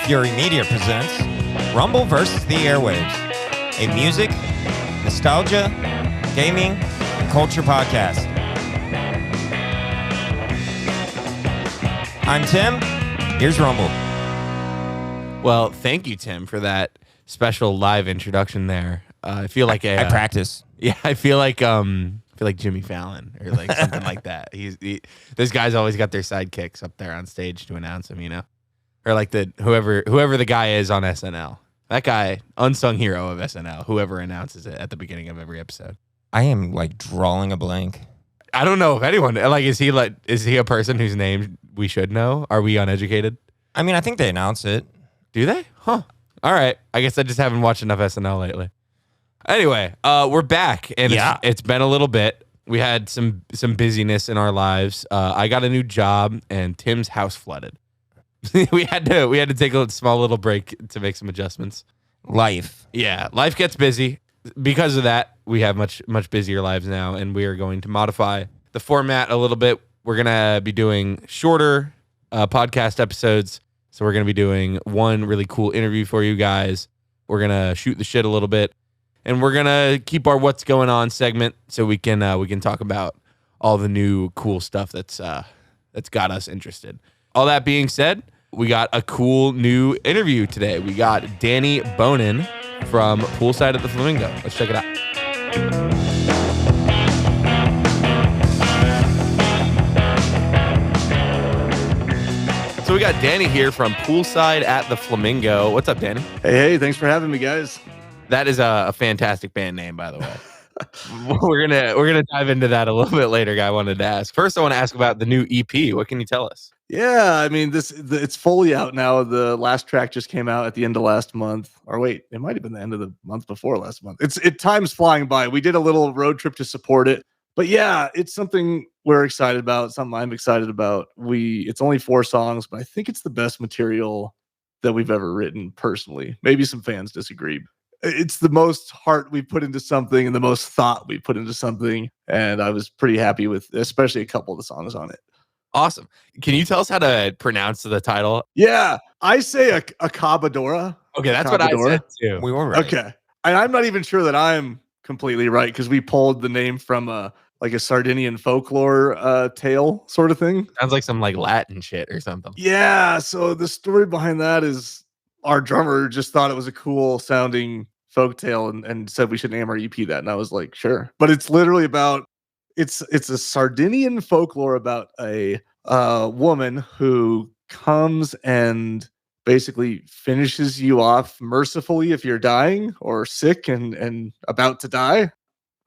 Fury Media presents Rumble vs. the Airwaves, a music, nostalgia, gaming, and culture podcast. I'm Tim. Here's Rumble. Well, thank you, Tim, for that special live introduction there. I feel like I practice. Yeah, I feel like Jimmy Fallon or like something like that. Those guys always got their sidekicks up there on stage to announce him, you know, or like whoever the guy is on SNL. That guy, unsung hero of SNL, whoever announces it at the beginning of every episode. I am like drawing a blank. I don't know if anyone is he a person whose name we should know? Are we uneducated? I mean, I think they announce it. Do they? Huh. All right. I guess I just haven't watched enough SNL lately. Anyway, we're back, and it's been a little bit. We had some busyness in our lives. I got a new job, and Tim's house flooded. we had to take a small little break to make some adjustments. Life. Yeah, life gets busy. Because of that, we have much busier lives now, and we are going to modify the format a little bit. We're gonna be doing shorter podcast episodes. So we're gonna be doing one really cool interview for you guys. We're gonna shoot the shit a little bit. And we're gonna keep our "What's Going On" segment so we can talk about all the new cool stuff that's got us interested. All that being said, we got a cool new interview today. We got Danny Bohnen from Poolside at the Flamingo. Let's check it out. So we got Danny here from Poolside at the Flamingo. What's up, Danny? Hey, thanks for having me, guys. That is a fantastic band name, by the way. We're gonna dive into that a little bit later. Guy wanted to ask. First, I want to ask about the new EP. What can you tell us? Yeah, I mean, it's fully out now. The last track just came out at the end of last month. Or wait, it might have been the end of the month before last month. Time's flying by. We did a little road trip to support it. But yeah, it's something we're excited about, something I'm excited about. It's only 4 songs, but I think it's the best material that we've ever written personally. Maybe some fans disagree. It's the most heart we put into something and the most thought we put into something. And I was pretty happy with especially a couple of the songs on it. Awesome. Can you tell us how to pronounce the title? Yeah, I say a Cabadora. Okay, that's what I said too. We were right. Okay. And I'm not even sure that I'm completely right because we pulled the name from a Sardinian folklore tale sort of thing. Sounds like some like Latin shit or something. Yeah. So the story behind that is our drummer just thought it was a cool sounding folk tale and said we should name our EP that. And I was like, sure. But it's literally about it's a Sardinian folklore about a woman who comes and basically finishes you off mercifully if you're dying or sick and about to die.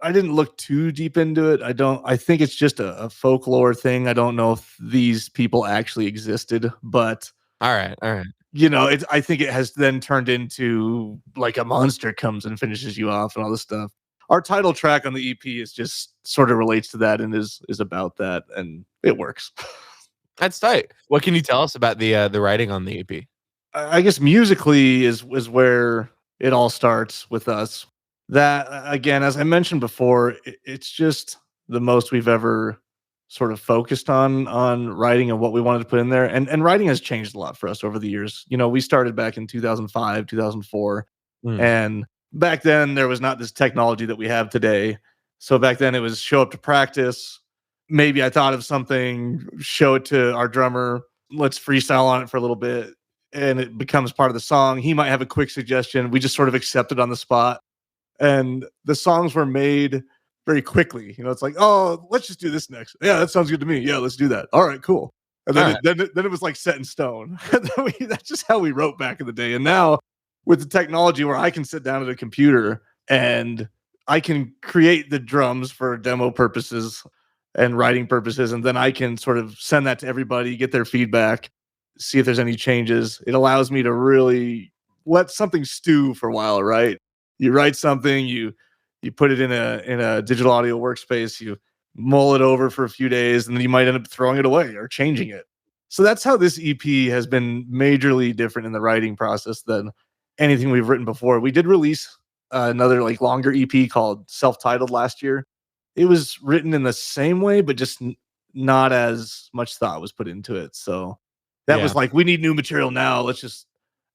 I didn't look too deep into it. I think it's just a folklore thing. I don't know if these people actually existed, but all right. You know, I think it has then turned into like a monster comes and finishes you off and all this stuff. Our title track on the EP is just sort of relates to that and is about that, and it works. That's tight. What can you tell us about the writing on the EP? I guess musically is where it all starts with us. That, again, as I mentioned before, it's just the most we've ever sort of focused on writing and what we wanted to put in there. And writing has changed a lot for us over the years. You know, we started back in 2005, 2004. And back then there was not this technology that we have today. So back then it was show up to practice. Maybe I thought of something, show it to our drummer. Let's freestyle on it for a little bit. And it becomes part of the song. He might have a quick suggestion. We just sort of accept it on the spot. And the songs were made very quickly. You know, it's like, oh, let's just do this next. Yeah, that sounds good to me. Yeah, let's do that. All right, cool. And then, then it was like set in stone. That's just how we wrote back in the day. And now with the technology where I can sit down at a computer and I can create the drums for demo purposes and writing purposes, and then I can sort of send that to everybody, get their feedback, see if there's any changes. It allows me to really let something stew for a while, right? You write something, you put it in a digital audio workspace, you mull it over for a few days, and then you might end up throwing it away or changing it. So that's how this EP has been majorly different in the writing process than anything we've written before. We did release another like longer EP called Self-Titled last year. It was written in the same way, but just not as much thought was put into it. So that was like, we need new material now. Let's just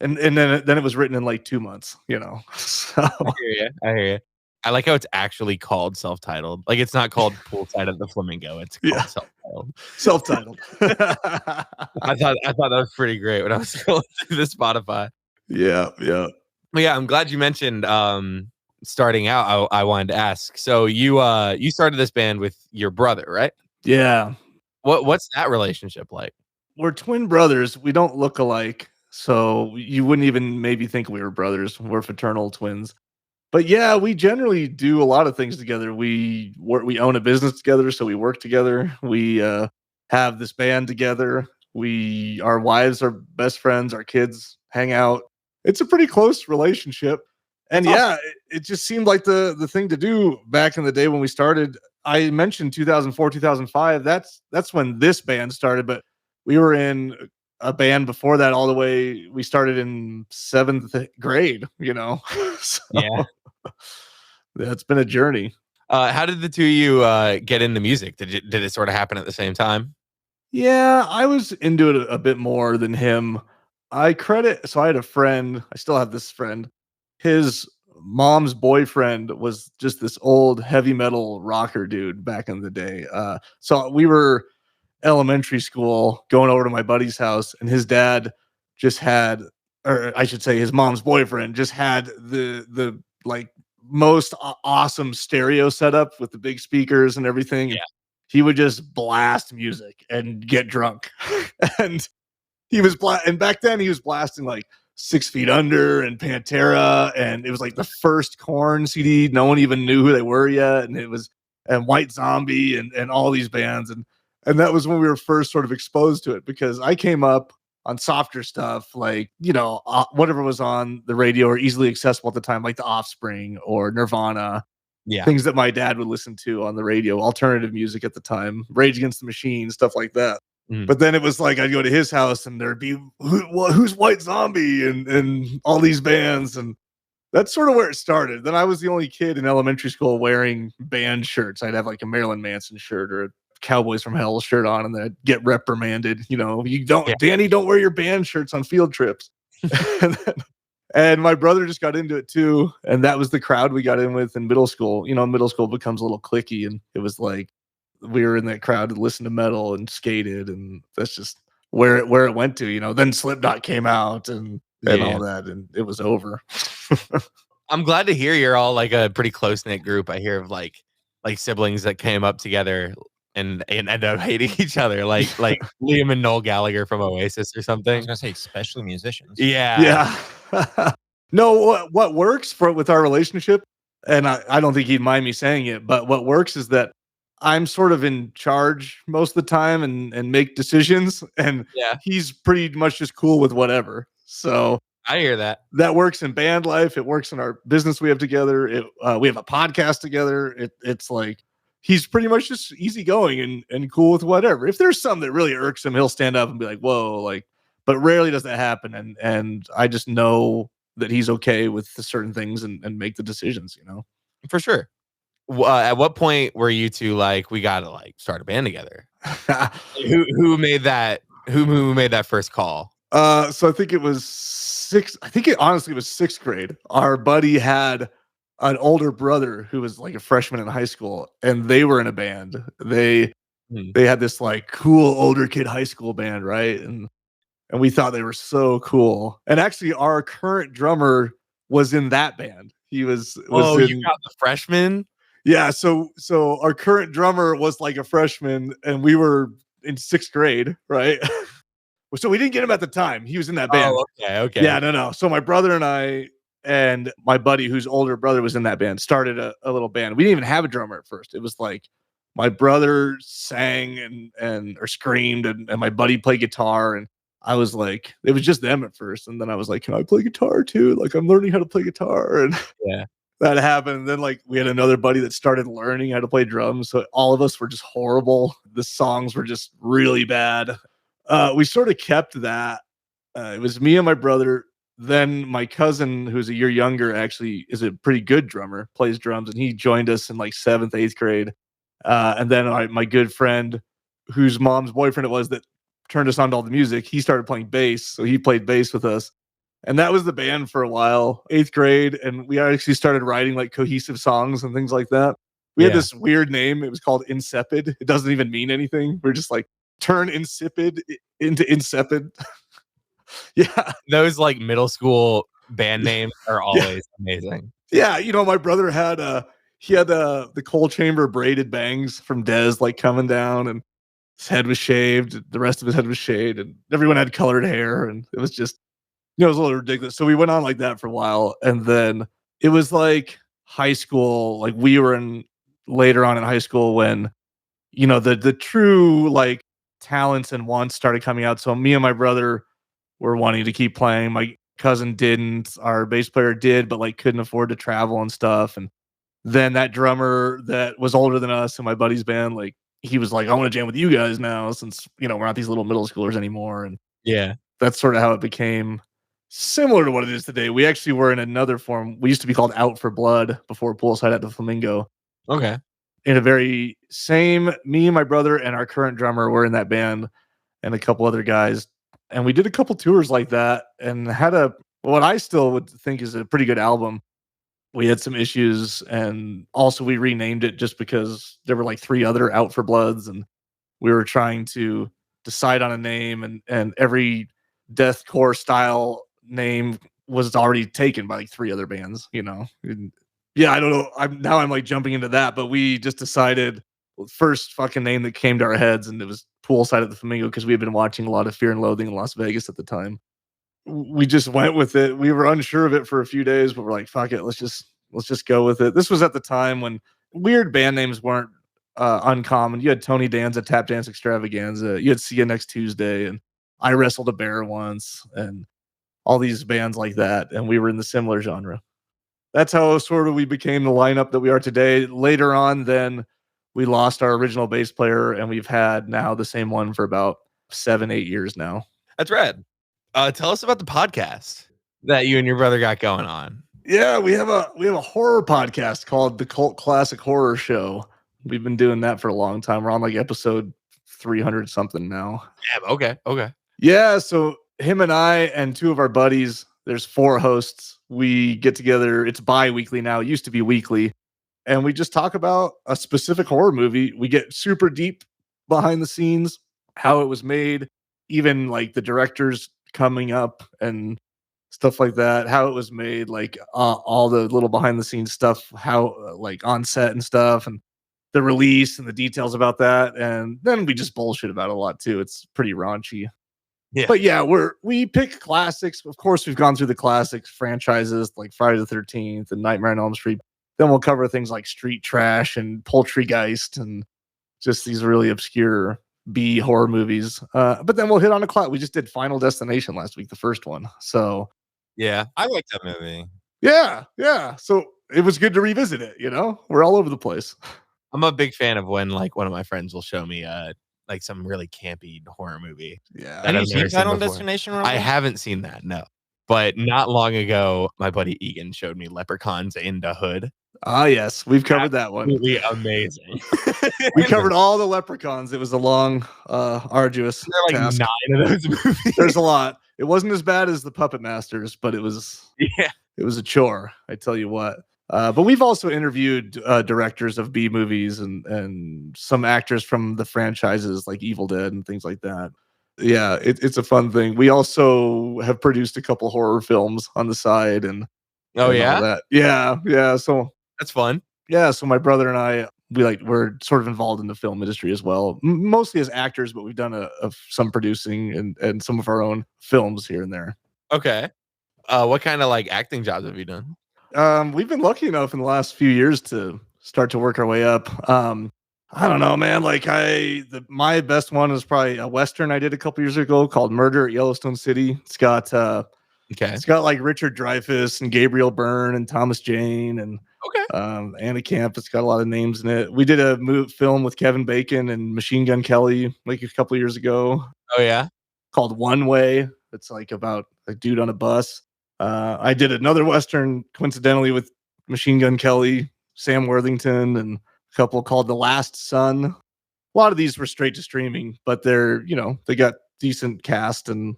and then it was written in like 2 months, you know. So I hear you. I hear you. I like how it's actually called self-titled. Like it's not called Poolside at the Flamingo. It's yeah, called self-titled. self-titled. I thought that was pretty great when I was scrolling through the Spotify. Yeah, yeah. But yeah, I'm glad you mentioned starting out. I wanted to ask. So you started this band with your brother, right? Yeah. What's that relationship like? We're twin brothers. We don't look alike, so you wouldn't even maybe think we were brothers. We're fraternal twins. But yeah, we generally do a lot of things together. We own a business together, so we work together. We have this band together. Our wives are best friends. Our kids hang out. It's a pretty close relationship. And That's awesome. yeah, it just seemed like the thing to do back in the day when we started. I mentioned 2004, 2005. That's when this band started, but we were in a band before that all the way. We started in 7th grade, you know. So Yeah. that's been a journey. How did the two of you get into music? Did it sort of happen at the same time? Yeah, I was into it a bit more than him. So I had a friend, I still have this friend. His mom's boyfriend was just this old heavy metal rocker dude back in the day. So we were elementary school going over to my buddy's house, and his dad just had, or I should say his mom's boyfriend just had the like most awesome stereo setup with the big speakers and everything. Yeah. He would just blast music and get drunk. And and back then he was blasting like 6 Feet Under and Pantera, and it was like the first Korn CD. No one even knew who they were yet, and White Zombie and all these bands, and that was when we were first sort of exposed to it, because I came up on softer stuff like, whatever was on the radio or easily accessible at the time, like The Offspring or Nirvana. Yeah. Things that my dad would listen to on the radio, alternative music at the time, Rage Against the Machine, stuff like that. Mhm. But then it was like I'd go to his house and there'd be who's White Zombie and all these bands, and that's sort of where it started. Then I was the only kid in elementary school wearing band shirts. I'd have like a Marilyn Manson shirt or a Cowboys from Hell shirt on, and then I'd get reprimanded. You don't, Yeah. Danny, don't wear your band shirts on field trips. And my brother just got into it too, and that was the crowd we got in with in middle school. Middle school becomes a little cliquey, and it was like we were in that crowd to listen to metal and skated, and that's just where it went to. Then Slipknot came out and all that, and it was over. I'm glad to hear you're all like a pretty close knit group. I hear of like siblings that came up together and ended up hating each other, like Liam and Noel Gallagher from Oasis or I something. was gonna say, especially musicians. Yeah. No, what works with our relationship, and I don't think he'd mind me saying it, but what works is that I'm sort of in charge most of the time and make decisions, and Yeah. he's pretty much just cool with whatever. So I hear that. that works in band life. It works in our business we have together. We have a podcast together. It's like he's pretty much just easygoing and cool with whatever. If there's something that really irks him, he'll stand up and be like, "Whoa!" But rarely does that happen. And I just know that he's okay with certain things and make the decisions. For sure. At what point were you two like, we gotta like start a band together? Who made that? Who made that first call? So I think it was honestly was 6th grade. Our buddy had an older brother who was like a freshman in high school, and they were in a band. They had this like cool older kid high school band, right? And we thought they were so cool. And actually, our current drummer was in that band. He was You got the freshman? Yeah. So our current drummer was like a freshman, and we were in 6th grade, right? So we didn't get him at the time. He was in that band. Oh, okay. Yeah, no. So my brother and I and my buddy, whose older brother was in that band, started a little band. We didn't even have a drummer at first. It was like my brother sang or screamed, and my buddy played guitar, and I was like, it was just them at first, and then I was like, can I play guitar too? Like, I'm learning how to play guitar, and Yeah. that happened. And then like we had another buddy that started learning how to play drums, so all of us were just horrible. The songs were just really bad. We sort of kept that. It was me and my brother. Then my cousin, who's a year younger, actually is a pretty good drummer, plays drums, and he joined us in like 7th, 8th grade. And then my good friend, whose mom's boyfriend it was that turned us on to all the music, he started playing bass, so he played bass with us. And that was the band for a while, 8th grade. And we actually started writing like cohesive songs and things like that. We had this weird name. It was called Insipid. It doesn't even mean anything. We're just like, turn insipid into insipid. Yeah. Those like middle school band names are Yeah. always amazing. Yeah. You know, my brother had the coal chamber braided bangs from Dez like coming down, and his head was shaved. The rest of his head was shaved, and everyone had colored hair. And it was just, it was a little ridiculous. So we went on like that for a while. And then it was like high school. Like we were in later on in high school when, the true like talents and wants started coming out. So me and my brother were wanting to keep playing. My cousin didn't. Our bass player did, but like couldn't afford to travel and stuff. And then that drummer that was older than us in my buddy's band, like he was like, I want to jam with you guys now since, we're not these little middle schoolers anymore. And Yeah. that's sort of how it became similar to what it is today. We actually were in another form. We used to be called Out for Blood before Poolside at the Flamingo. Okay. In a very same, me and my brother and our current drummer were in that band and a couple other guys. And we did a couple tours like that and had what I still would think is a pretty good album. We had some issues, and also we renamed it just because there were like 3 other Out for Bloods, and we were trying to decide on a name, and every deathcore style name was already taken by like 3 other bands, And yeah, I don't know. I'm like jumping into that, but we just decided first fucking name that came to our heads, and it was Poolside at the Flamingo because we had been watching a lot of Fear and Loathing in Las Vegas at the time. We just went with it. We were unsure of it for a few days, but we're like, fuck it, let's just go with it. This was at the time when weird band names weren't uncommon. You had Tony Danza, Tap Dance Extravaganza. You had See You Next Tuesday, and I Wrestled a Bear once, and all these bands like that. And we were in the similar genre. That's how sort of we became the lineup that we are today. Later on, then we lost our original bass player, and we've had now the same one for about 7-8 years now. That's rad. Tell us about the podcast that you and your brother got going on. Yeah, we have a horror podcast called The Cult Classic Horror Show. We've been doing that for a long time. We're on like episode 300 something now. Yeah, okay. Yeah, so him and I and 2 of our buddies, there's 4 hosts. We get together. It's bi-weekly now. It used to be weekly. And we just talk about a specific horror movie. We get super deep behind the scenes, how it was made, even like the directors coming up and stuff like that, how it was made, like all the little behind the scenes stuff, how like on set and stuff, and the release and the details about that. And then we just bullshit about it a lot too. It's pretty raunchy. Yeah. But yeah, we pick classics. Of course, we've gone through the classics franchises like Friday the 13th and Nightmare on Elm Street. Then we'll cover things like Street Trash and Poultrygeist and just these really obscure B horror movies. But then we'll hit on a clout. We just did Final Destination last week, the first one. So Yeah. I like that movie. yeah. So it was good to revisit it. We're all over the place. I'm a big fan of when like one of my friends will show me like some really campy horror movie. Yeah. Have you I've seen never seen Final before. Destination? I haven't seen that, no. But not long ago, my buddy Egan showed me Leprechauns in the Hood. Ah, yes, we've covered that one. Absolutely amazing. We covered all the Leprechauns. It was a long, arduous There are like task. 9 of those movies. There's a lot. It wasn't as bad as the Puppet Masters, but it was a chore. I tell you what. But we've also interviewed directors of B movies and some actors from the franchises like Evil Dead and things like that. Yeah, it's a fun thing. We also have produced a couple horror films on the side and Oh and all yeah, that. Yeah. So that's fun. yeah, so my brother and I, we're sort of involved in the film industry as well, mostly as actors, but we've done some producing and some of our own films here and there. Okay. What kind of like acting jobs have you done? We've been lucky enough in the last few years to start to work our way up. I don't know, man. Like my best one is probably a Western I did a couple years ago called Murder at Yellowstone City. It's got like Richard Dreyfuss and Gabriel Byrne and Thomas Jane and Anna Camp. It's got a lot of names in it. We did a film with Kevin Bacon and Machine Gun Kelly like a couple years ago. Oh yeah, called One Way. It's like about a dude on a bus. I did another Western coincidentally with Machine Gun Kelly, Sam Worthington, and a couple called The Last Son. A lot of these were straight to streaming, but they got decent cast and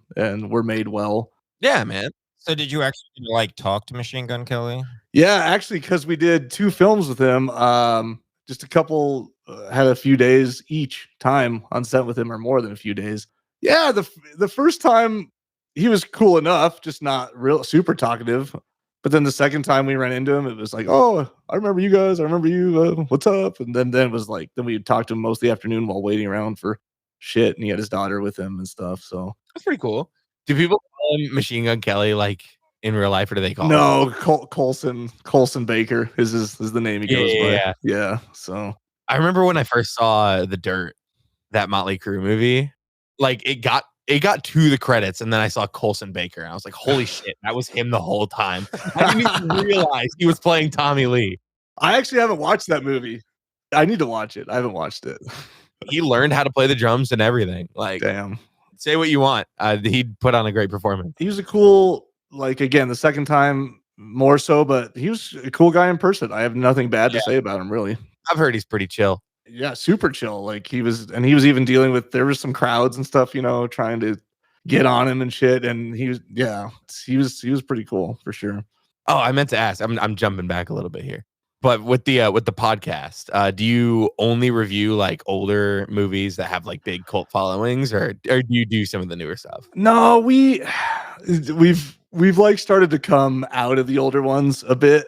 were made well. Yeah, man. So did you actually like talk to Machine Gun Kelly? Yeah, actually, because we did 2 films with him. Just a couple had a few days each time on set with him, or more than a few days. Yeah, the first time he was cool enough, just not real super talkative. But then the second time we ran into him, it was like, oh, I remember you guys. I remember you. What's up? And then it was like, then we talked to him most of the afternoon while waiting around for shit. And he had his daughter with him and stuff. So That's pretty cool. Do people call him Machine Gun Kelly like in real life, or do they call him? no, Colson Baker is the name he goes by. Yeah. Yeah. So I remember when I first saw The Dirt, that Motley Crue movie, like it got to the credits, and then I saw Colson Baker, and I was like, holy shit, that was him the whole time. I didn't even realize he was playing Tommy Lee. I actually haven't watched that movie. I need to watch it. I haven't watched it. He learned how to play the drums and everything. Like, Damn. say what you want. He put on a great performance. He was a cool, like, again, the second time more so, but he was a cool guy in person. I have nothing bad to say about him, really. I've heard he's pretty chill. Yeah, super chill. Like he was even dealing with, there was some crowds and stuff, trying to get on him and shit. And he was pretty cool for sure. Oh, I meant to ask. I'm jumping back a little bit here. But with the podcast, do you only review like older movies that have like big cult followings, or do you do some of the newer stuff? No, we've like started to come out of the older ones a bit.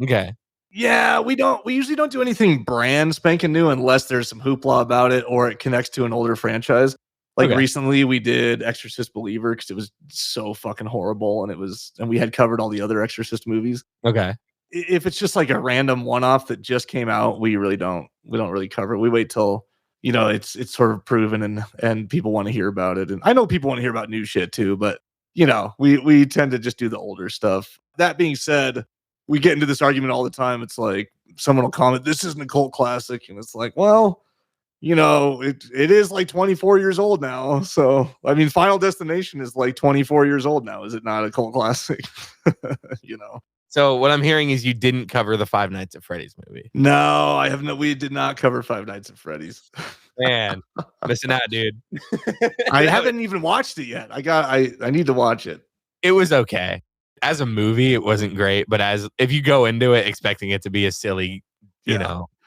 Okay. Yeah, we usually don't do anything brand spanking new unless there's some hoopla about it or it connects to an older franchise. Like recently we did Exorcist Believer because it was so fucking horrible, and we had covered all the other Exorcist movies. Okay. If it's just like a random one-off that just came out, we don't really cover it. We wait till it's sort of proven and people want to hear about it. And I know people want to hear about new shit too, but we tend to just do the older stuff. That being said, we get into this argument all the time. It's like someone will comment, "This isn't a cult classic," and it's like, well, it is like 24 years old now. So I mean, Final Destination is like 24 years old now. Is it not a cult classic? So what I'm hearing is you didn't cover the Five Nights at Freddy's movie. No, I have we did not cover Five Nights at Freddy's. Man, missing out, dude. I haven't even watched it yet. I need to watch it. It was okay. As a movie, it wasn't great, but if you go into it expecting it to be a silly,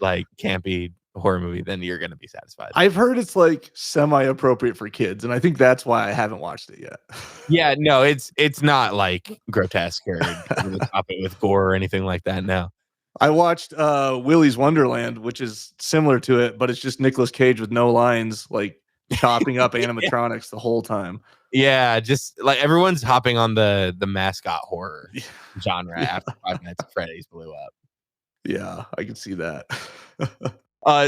like campy horror movie, then you're going to be satisfied. I've heard it's like semi-appropriate for kids, and I think that's why I haven't watched it yet. Yeah, no, it's not like grotesque or top it with gore or anything like that. No. I watched Willy's Wonderland, which is similar to it, but it's just Nicolas Cage with no lines, like chopping up animatronics the whole time. Yeah, just like everyone's hopping on the mascot horror genre after Five Nights at Freddy's blew up. Yeah, I can see that.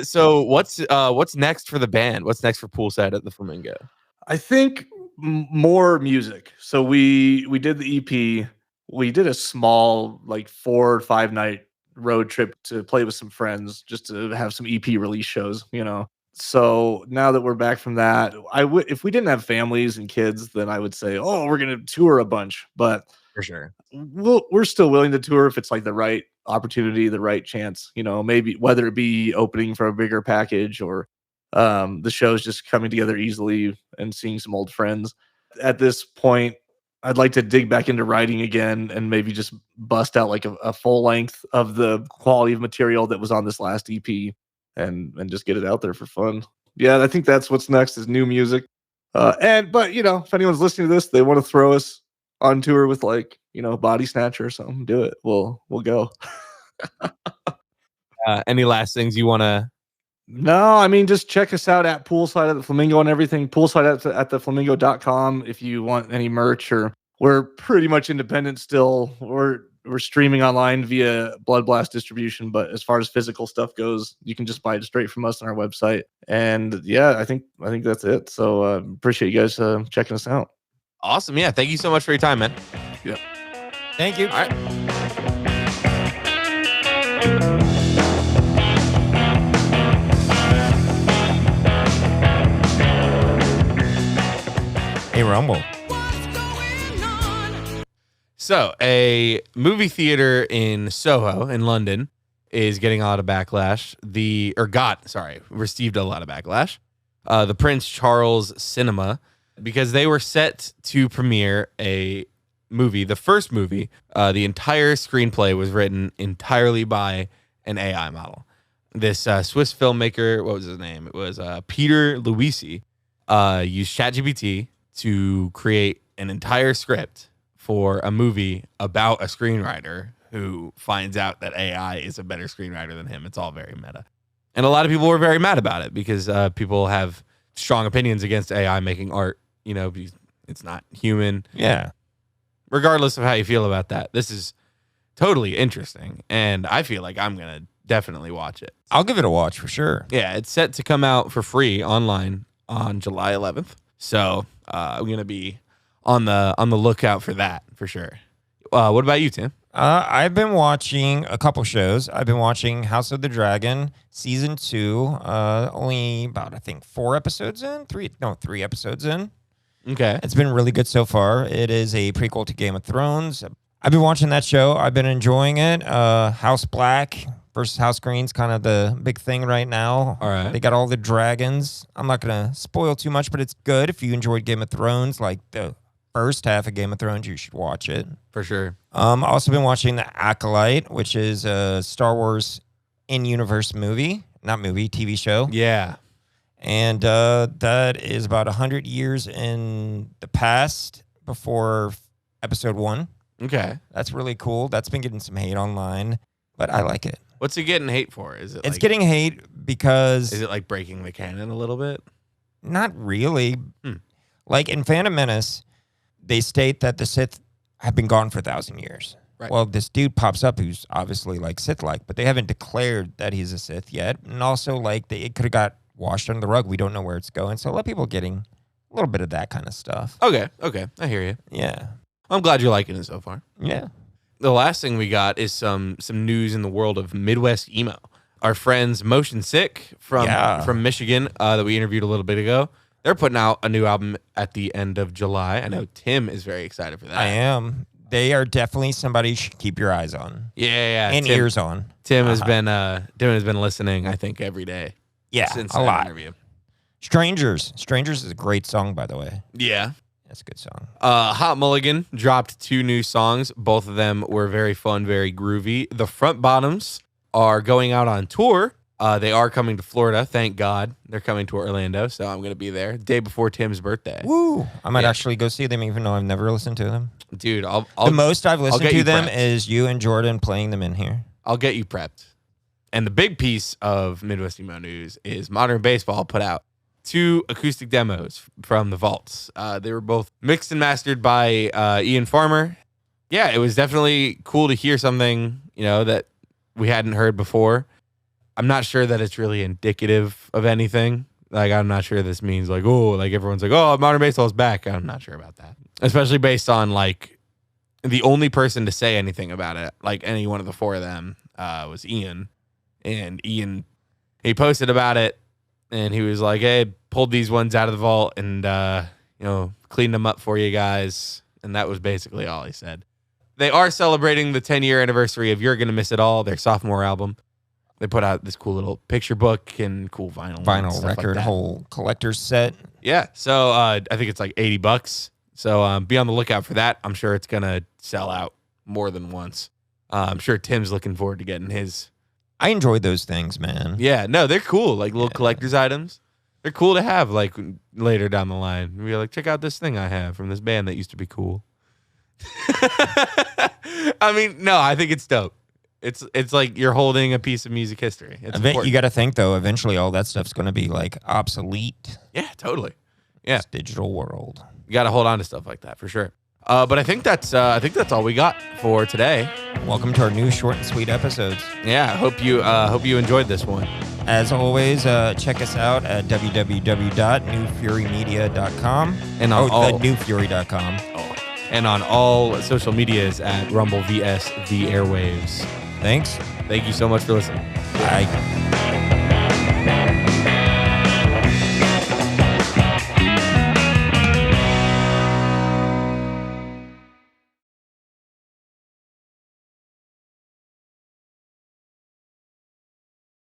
So what's next for the band? What's next for Poolside at the Flamingo? I think more music. So we did the EP. We did a small like 4 or 5 night road trip to play with some friends, just to have some EP release shows, So now that we're back from that, if we didn't have families and kids, then I would say, oh, we're gonna tour a bunch. But for sure, we're still willing to tour if it's like the right opportunity, the right chance. Maybe whether it be opening for a bigger package or the show's just coming together easily and seeing some old friends. At this point, I'd like to dig back into writing again and maybe just bust out like a full length of the quality of material that was on this last EP. And just get it out there for fun. Yeah, I think that's what's next is new music. But if anyone's listening to this, they want to throw us on tour with like, Body Snatcher or something, do it. We'll go. Any last things you want to? No, I mean, just check us out at Poolside at the Flamingo and everything. Poolside at theflamingo.com if you want any merch, or we're pretty much independent still. We're streaming online via Blood Blast distribution, but as far as physical stuff goes, you can just buy it straight from us on our website. And yeah, I think that's it. So appreciate you guys checking us out. Awesome. Yeah. Thank you so much for your time, man. Yeah. Thank you. All right. Hey, Rumble. So, a movie theater in Soho in London is getting a lot of backlash. Received a lot of backlash. The Prince Charles Cinema, because they were set to premiere a movie, the first movie, the entire screenplay was written entirely by an AI model. This Swiss filmmaker, what was his name? It was Peter Luisi, used ChatGPT to create an entire script for a movie about a screenwriter who finds out that AI is a better screenwriter than him. It's all very meta. And a lot of people were very mad about it because people have strong opinions against AI making art. You know, it's not human. Yeah. Regardless of how you feel about that, this is totally interesting. And I feel like I'm going to definitely watch it. I'll give it a watch for sure. Yeah, it's set to come out for free online on July 11th. So I'm going to be on the lookout for that for sure. What about you, Tim? I've been watching a couple shows. I've been watching House of the Dragon season 2. Only about, I think, 3 episodes in. Okay. It's been really good so far. It is a prequel to Game of Thrones. I've been watching that show. I've been enjoying it. House Black versus House Green's kind of the big thing right now. All right. They got all the dragons. I'm not going to spoil too much, but it's good. If you enjoyed Game of Thrones, like the first half of Game of Thrones, you should watch it. For sure. Also been watching The Acolyte, which is a Star Wars in-universe TV show. Yeah. And that is about 100 years in the past before episode 1. Okay. That's really cool. That's been getting some hate online, but I like it. What's it getting hate for? Is it? It's getting hate because... Is it like breaking the canon a little bit? Not really. Like in Phantom Menace, they state that the Sith have been gone for 1,000 years. Right. Well, this dude pops up who's obviously like Sith-like, but they haven't declared that he's a Sith yet. And also, like, it could have got washed under the rug. We don't know where it's going. So let people getting a little bit of that kind of stuff. Okay. I hear you. Yeah. I'm glad you're liking it so far. Yeah. The last thing we got is some news in the world of Midwest emo. Our friends Motion Sick from Michigan that we interviewed a little bit ago, they're putting out a new album at the end of July. I know Tim is very excited for that. I am. They are definitely somebody you should keep your eyes on. Yeah. And ears on. Tim has been listening, I think, every day. Yeah, since a that lot. interview. Strangers is a great song, by the way. Yeah. That's a good song. Hot Mulligan dropped 2 new songs. Both of them were very fun, very groovy. The Front Bottoms are going out on tour. They are coming to Florida. Thank God. They're coming to Orlando, so I'm going to be there day before Tim's birthday. Woo! I might actually go see them, even though I've never listened to them. Dude, the most I've listened to them prepped. is you and Jordan playing them in here. I'll get you prepped. And the big piece of Midwest Emo news is Modern Baseball put out 2 acoustic demos from the vaults. They were both mixed and mastered by Ian Farmer. Yeah, it was definitely cool to hear something, that we hadn't heard before. I'm not sure that it's really indicative of anything. Like, I'm not sure this means like, oh, like everyone's like, oh, Modern Baseball is back. I'm not sure about that. Especially based on like the only person to say anything about it, like any one of the 4 of them, was Ian. And Ian, he posted about it and he was like, hey, pulled these ones out of the vault and, cleaned them up for you guys. And that was basically all he said. They are celebrating the 10-year anniversary of You're Gonna Miss It All, their sophomore album. They put out this cool little picture book and cool vinyl record, like whole collector's set. Yeah. So I think it's like $80. So be on the lookout for that. I'm sure it's going to sell out more than once. I'm sure Tim's looking forward to getting his. I enjoyed those things, man. Yeah, no, they're cool. Like little collector's items. They're cool to have like later down the line. You're like, check out this thing I have from this band that used to be cool. I mean, no, I think it's dope. It's like you're holding a piece of music history. You got to think though, eventually all that stuff's going to be like obsolete. Yeah, totally. Yeah, this digital world. You got to hold on to stuff like that for sure. But I think that's all we got for today. Welcome to our new short and sweet episodes. Yeah, hope you enjoyed this one. As always, check us out at www.newfurymedia.com and on newfury.com. Oh, and on all social medias at Rumble vs the Airwaves. Thanks. Thank you so much for listening. Bye.